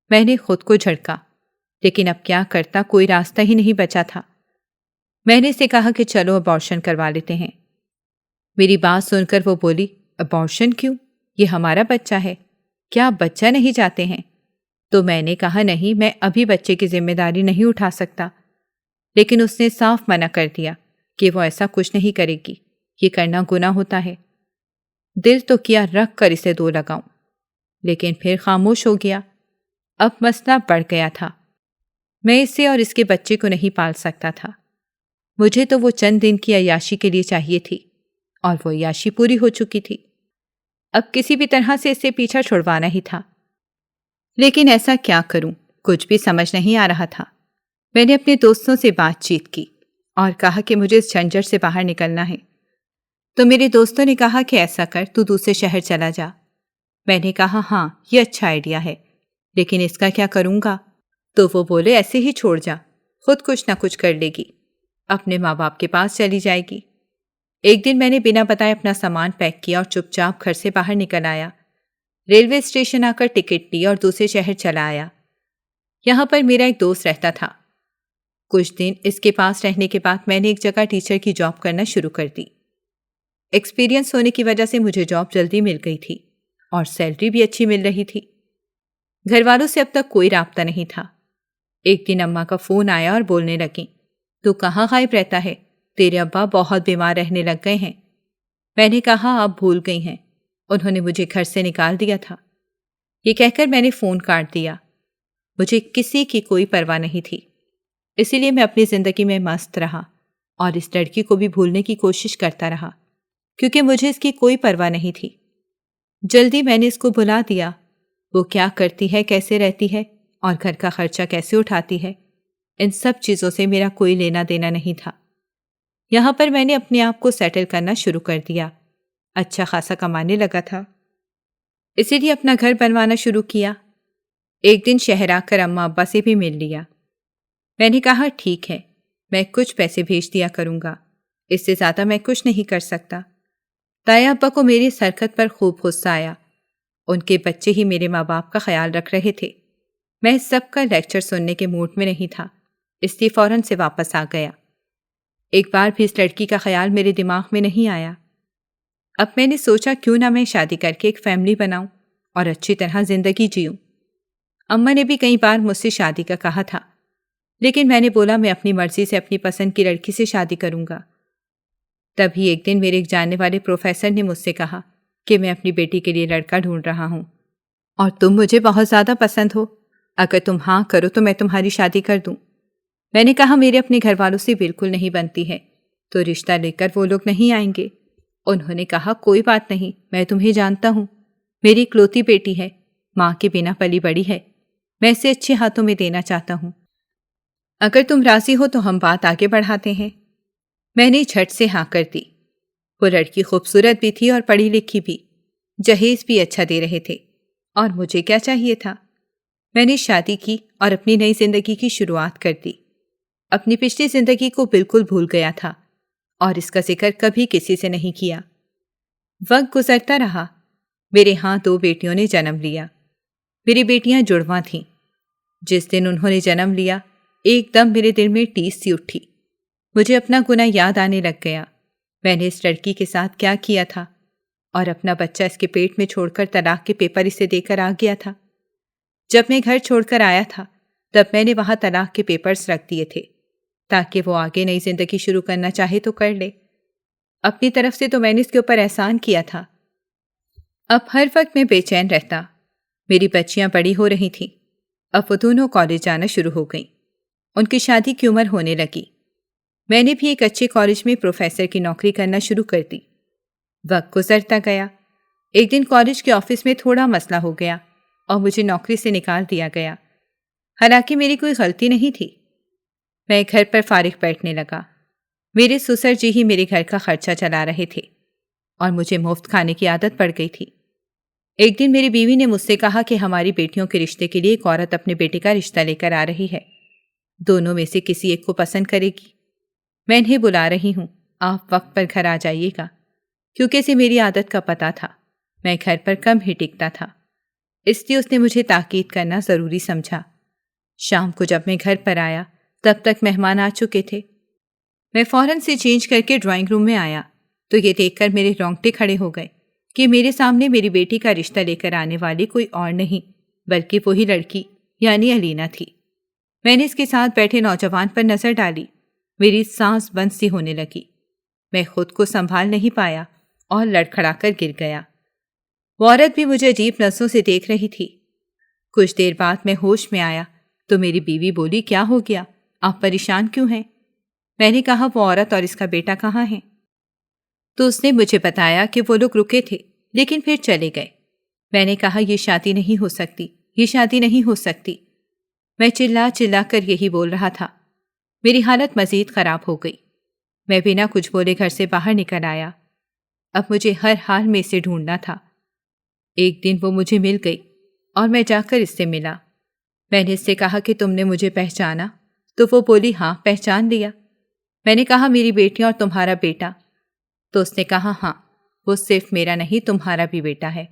میں نے خود کو جھڑکا، لیکن اب کیا کرتا، کوئی راستہ ہی نہیں بچا تھا۔ میں نے اسے کہا کہ چلو ابارشن کروا لیتے ہیں۔ میری بات سن کر وہ بولی، ابارشن کیوں؟ یہ ہمارا بچہ ہے، کیا آپ بچہ نہیں چاہتے ہیں؟ تو میں نے کہا نہیں، میں ابھی بچے کی ذمہ داری نہیں اٹھا سکتا۔ لیکن اس نے صاف منع کر دیا کہ وہ ایسا کچھ نہیں کرے گی، یہ کرنا گناہ ہوتا ہے۔ دل تو کیا رکھ کر اسے دو لگاؤں، لیکن پھر خاموش ہو گیا۔ اب مسئلہ بڑھ گیا تھا۔ میں اسے اور اس کے بچے کو نہیں پال سکتا تھا۔ مجھے تو وہ چند دن کی عیاشی کے لیے چاہیے تھی، اور وہ عیاشی پوری ہو چکی تھی۔ اب کسی بھی طرح سے اس سے پیچھا چھڑوانا ہی تھا، لیکن ایسا کیا کروں، کچھ بھی سمجھ نہیں آ رہا تھا۔ میں نے اپنے دوستوں سے بات چیت کی اور کہا کہ مجھے اس جھنجٹ سے باہر نکلنا ہے۔ تو میرے دوستوں نے کہا کہ ایسا کر، تو دوسرے شہر چلا جا۔ میں نے کہا ہاں، یہ اچھا آئیڈیا ہے، لیکن اس کا کیا کروں گا؟ تو وہ بولے ایسے ہی چھوڑ جا، خود کچھ نہ کچھ کر لے گی، اپنے ماں باپ کے پاس چلی جائے گی۔ ایک دن میں نے بنا بتائے اپنا سامان پیک کیا اور چپ چاپ گھر سے باہر نکل آیا۔ ریلوے اسٹیشن آ کر ٹکٹ لی اور دوسرے شہر چلا آیا۔ یہاں پر میرا ایک دوست رہتا تھا۔ کچھ دن اس کے پاس رہنے کے بعد میں نے ایک جگہ ٹیچر کی جاب کرنا شروع کر دی۔ ایکسپیرینس ہونے کی وجہ سے مجھے جاب جلدی مل گئی تھی اور سیلری بھی اچھی مل رہی تھی۔ گھر والوں سے اب تک کوئی رابطہ نہیں تھا۔ ایک دن اماں کا فون آیا اور بولنے لگیں، تو کہاں غائب رہتا ہے، تیرے ابا بہت بیمار رہنے لگ گئے ہیں۔ میں نے کہا اب بھول گئی ہیں، انہوں نے مجھے گھر سے نکال دیا تھا۔ یہ کہہ کر میں نے فون کاٹ دیا۔ مجھے کسی کی کوئی پرواہ نہیں تھی، اسی لیے میں اپنی زندگی میں مست رہا اور اس لڑکی کو بھی بھولنے کی کوشش کرتا رہا، کیونکہ مجھے اس کی کوئی پرواہ نہیں تھی۔ جلدی میں نے اس کو بھلا دیا۔ وہ کیا کرتی ہے، کیسے رہتی ہے اور گھر کا خرچہ کیسے اٹھاتی ہے، ان سب چیزوں سے میرا کوئی لینا دینا نہیں تھا۔ یہاں پر میں نے اپنے آپ کو سیٹل کرنا شروع کر دیا، اچھا خاصا کمانے لگا تھا، اسی لیے اپنا گھر بنوانا شروع کیا۔ ایک دن شہر آ کر اماں ابا سے بھی مل لیا۔ میں نے کہا ٹھیک ہے، میں کچھ پیسے بھیج دیا کروں گا، اس سے زیادہ میں کچھ نہیں کر سکتا۔ تایا ابا کو میری اس حرکت پر خوب غصہ آیا۔ ان کے بچے ہی میرے ماں باپ کا خیال رکھ رہے تھے۔ میں اس سب کا لیکچر سننے کے موڈ میں نہیں تھا، اس لیے فوراً سے واپس آ گیا۔ ایک بار بھی اس لڑکی کا خیال میرے دماغ میں نہیں آیا۔ اب میں نے سوچا کیوں نہ میں شادی کر کے ایک فیملی بناؤں اور اچھی طرح زندگی جیوں۔ اماں نے بھی کئی بار مجھ سے شادی کا کہا تھا، لیکن میں نے بولا میں اپنی مرضی سے اپنی پسند کی لڑکی سے شادی کروں گا۔ تبھی ایک دن میرے ایک جاننے والے پروفیسر نے مجھ سے کہا کہ میں اپنی بیٹی کے لیے لڑکا ڈھونڈ رہا ہوں اور تم مجھے بہت زیادہ پسند ہو، اگر تم ہاں کرو تو میں تمہاری شادی کر دوں۔ میں نے کہا میرے اپنے گھر والوں سے بالکل نہیں بنتی ہے، تو رشتہ لے کر وہ لوگ نہیں آئیں گے۔ انہوں نے کہا کوئی بات نہیں، میں تمہیں جانتا ہوں، میری اکلوتی بیٹی ہے، ماں کے بنا پلی بڑی ہے، میں اسے اچھے ہاتھوں میں دینا چاہتا ہوں۔ اگر تم راضی ہو تو ہم بات آگے بڑھاتے ہیں۔ میں نے جھٹ سے ہاں کر دی۔ وہ لڑکی خوبصورت بھی تھی اور پڑھی لکھی بھی۔ جہیز بھی اچھا دے رہے تھے، اور مجھے کیا چاہیے تھا؟ میں نے شادی کی اور اپنی نئی زندگی کی شروعات کر دی۔ اپنی پچھلی زندگی کو بالکل بھول گیا تھا اور اس کا ذکر کبھی کسی سے نہیں کیا۔ وقت گزرتا رہا، میرے ہاں 2 بیٹیوں نے جنم لیا۔ میری بیٹیاں جڑواں تھیں۔ جس دن انہوں نے جنم لیا، ایک دم میرے دل میں ٹیس سی اٹھی۔ مجھے اپنا گناہ یاد آنے لگ گیا۔ میں نے اس لڑکی کے ساتھ کیا کیا تھا، اور اپنا بچہ اس کے پیٹ میں چھوڑ کر طلاق کے پیپر اسے دے کر آ گیا تھا۔ جب میں گھر چھوڑ کر آیا تھا، تب میں نے وہاں طلاق کے پیپرز رکھ دیے تھے تاکہ وہ آگے نئی زندگی شروع کرنا چاہے تو کر لے۔ اپنی طرف سے تو میں نے اس کے اوپر احسان کیا تھا۔ اب ہر وقت میں بے چین رہتا۔ میری بچیاں بڑی ہو رہی تھیں، اب وہ دونوں کالج جانا شروع ہو گئیں۔ ان کی شادی کی عمر ہونے لگی۔ میں نے بھی ایک اچھے کالج میں پروفیسر کی نوکری کرنا شروع کر دی۔ وقت گزرتا گیا۔ ایک دن کالج کے آفس میں تھوڑا مسئلہ ہو گیا اور مجھے نوکری سے نکال دیا گیا، حالانکہ میری کوئی غلطی نہیں تھی۔ میں گھر پر فارغ بیٹھنے لگا۔ میرے سسر جی ہی میرے گھر کا خرچہ چلا رہے تھے اور مجھے مفت کھانے کی عادت پڑ گئی تھی۔ ایک دن میری بیوی نے مجھ سے کہا کہ ہماری بیٹیوں کے رشتے کے لیے ایک عورت اپنے بیٹے کا رشتہ لے کر آ رہی ہے، دونوں میں سے کسی ایک کو پسند کرے گی۔ میں انہیں بلا رہی ہوں، آپ وقت پر گھر آ جائیے گا۔ کیونکہ اسے میری عادت کا پتہ تھا، میں گھر پر کم ہی ٹکتا تھا، اس لیے اس نے مجھے تاکید کرنا ضروری سمجھا۔ شام کو جب میں گھر پر آیا تب تک مہمان آ چکے تھے۔ میں فوراً سے چینج کر کے ڈرائنگ روم میں آیا تو یہ دیکھ کر میرے رونگٹے کھڑے ہو گئے کہ میرے سامنے میری بیٹی کا رشتہ لے کر آنے والی کوئی اور نہیں بلکہ وہی لڑکی یعنی الینا تھی۔ میں نے اس کے ساتھ بیٹھے نوجوان پر نظر ڈالی، میری سانس بند سی ہونے لگی۔ میں خود کو سنبھال نہیں پایا اور لڑکھڑا کر گر گیا۔ وہ عورت بھی مجھے عجیب نظروں سے دیکھ رہی تھی۔ کچھ دیر بعد میں ہوش میں آیا تو میری بیوی بولی، کیا ہو گیا؟ آپ پریشان کیوں ہیں؟ میں نے کہا، وہ عورت اور اس کا بیٹا کہاں ہیں؟ تو اس نے مجھے بتایا کہ وہ لوگ رکے تھے لیکن پھر چلے گئے۔ میں نے کہا، یہ شادی نہیں ہو سکتی، یہ شادی نہیں ہو سکتی۔ میں چلا چلا کر یہی بول رہا تھا۔ میری حالت مزید خراب ہو گئی۔ میں بنا کچھ بولے گھر سے باہر نکل آیا۔ اب مجھے ہر حال میں اسے ڈھونڈنا تھا۔ ایک دن وہ مجھے مل گئی اور میں جا کر اس سے ملا۔ میں نے اس سے کہا کہ تم نے مجھے پہچانا؟ تو وہ بولی، ہاں پہچان لیا۔ میں نے کہا، میری بیٹیاں اور تمہارا بیٹا؟ تو اس نے کہا، ہاں وہ صرف میرا نہیں تمہارا بھی بیٹا ہے۔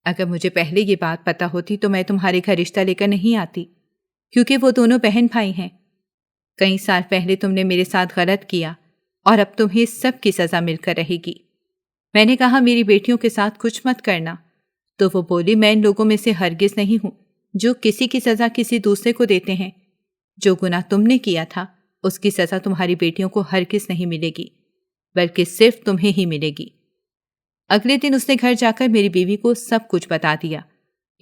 اگر مجھے پہلے یہ بات پتہ ہوتی تو میں تمہارے گھر رشتہ لے کر نہیں آتی، کیونکہ وہ دونوں بہن بھائی ہیں۔ کئی سال پہلے تم نے میرے ساتھ غلط کیا اور اب تمہیں سب کی سزا مل کر رہے گی۔ میں نے کہا، میری بیٹیوں کے ساتھ کچھ مت کرنا۔ تو وہ بولی، میں ان لوگوں میں سے ہرگز نہیں ہوں جو کسی کی سزا کسی دوسرے کو دیتے ہیں۔ جو گناہ تم نے کیا تھا اس کی سزا تمہاری بیٹیوں کو ہرگز نہیں ملے گی، بلکہ صرف تمہیں ہی ملے گی۔ اگلے دن اس نے گھر جا کر میری بیوی کو سب کچھ بتا دیا،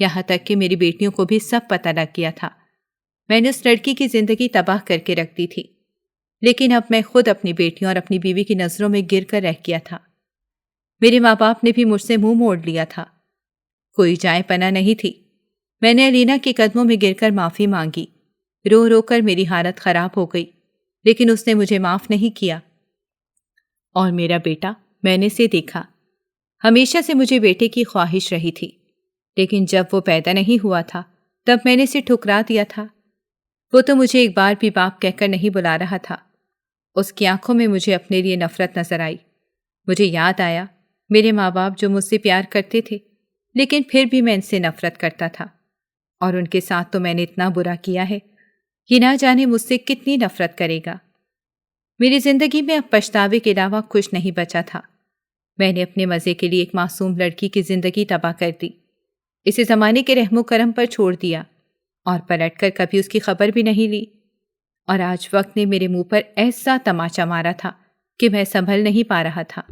یہاں تک کہ میری بیٹیوں کو بھی سب پتہ لگ گیا تھا۔ میں نے اس لڑکی کی زندگی تباہ کر کے رکھ دی تھی، لیکن اب میں خود اپنی بیٹیوں اور اپنی بیوی کی نظروں میں گر کر رہ گیا تھا۔ میرے ماں باپ نے بھی مجھ سے منہ موڑ لیا تھا، کوئی جائے پناہ نہیں تھی۔ میں نے الینا کے قدموں میں گر کر معافی مانگی۔ رو رو کر میری حالت خراب ہو گئی، لیکن اس نے مجھے معاف نہیں کیا۔ اور میرا بیٹا، میں نے اسے دیکھا۔ ہمیشہ سے مجھے بیٹے کی خواہش رہی تھی، لیکن جب وہ پیدا نہیں ہوا تھا تب میں نے اسے ٹھکرا دیا تھا۔ وہ تو مجھے ایک بار بھی باپ کہہ کر نہیں بلا رہا تھا۔ اس کی آنکھوں میں مجھے اپنے لیے نفرت نظر آئی۔ مجھے یاد آیا میرے ماں باپ جو مجھ سے پیار کرتے تھے، لیکن پھر بھی میں ان سے نفرت کرتا تھا، اور ان کے ساتھ تو میں نے اتنا برا کیا ہے کہ نہ جانے مجھ سے کتنی نفرت کرے گا۔ میری زندگی میں اب پچھتاوے کے علاوہ کچھ نہیں بچا تھا۔ میں نے اپنے مزے کے لیے ایک معصوم لڑکی کی زندگی تباہ کر دی، اسے زمانے کے رحم و کرم پر چھوڑ دیا اور پلٹ کر کبھی اس کی خبر بھی نہیں لی۔ اور آج وقت نے میرے منہ پر ایسا تماچا مارا تھا کہ میں سنبھل نہیں پا رہا تھا۔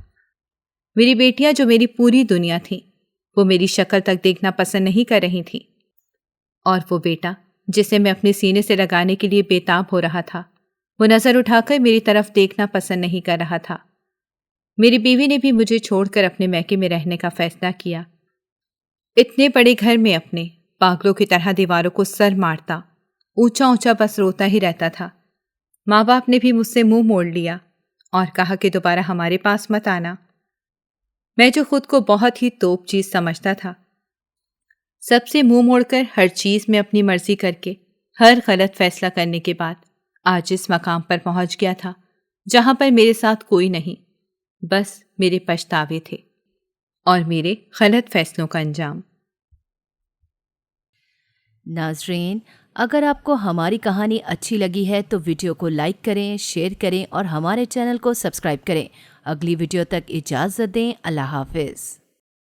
میری بیٹیاں جو میری پوری دنیا تھیں، وہ میری شکل تک دیکھنا پسند نہیں کر رہی تھیں، اور وہ بیٹا جسے میں اپنے سینے سے لگانے کے لیے بے تاب ہو رہا تھا، وہ نظر اٹھا کر میری طرف دیکھنا پسند نہیں کر رہا تھا۔ میری بیوی نے بھی مجھے چھوڑ کر اپنے میکے میں رہنے کا فیصلہ کیا۔ اتنے بڑے گھر میں اپنے پاگلوں کی طرح دیواروں کو سر مارتا، اونچا اونچا بس روتا ہی رہتا تھا۔ ماں باپ نے بھی مجھ سے منہ موڑ لیا اور کہا کہ دوبارہ ہمارے پاس مت آنا۔ میں جو خود کو بہت ہی توپ چیز سمجھتا تھا، سب سے منہ موڑ کر ہر چیز میں اپنی مرضی کر کے ہر غلط فیصلہ کرنے کے بعد آج اس مقام پر پہنچ گیا تھا جہاں پر میرے ساتھ کوئی نہیں، بس میرے پچھتاوے تھے اور میرے غلط فیصلوں کا انجام۔ ناظرین، اگر آپ کو ہماری کہانی اچھی لگی ہے تو ویڈیو کو لائک کریں، شیئر کریں اور ہمارے چینل کو سبسکرائب کریں۔ اگلی ویڈیو تک اجازت دیں۔ اللہ حافظ۔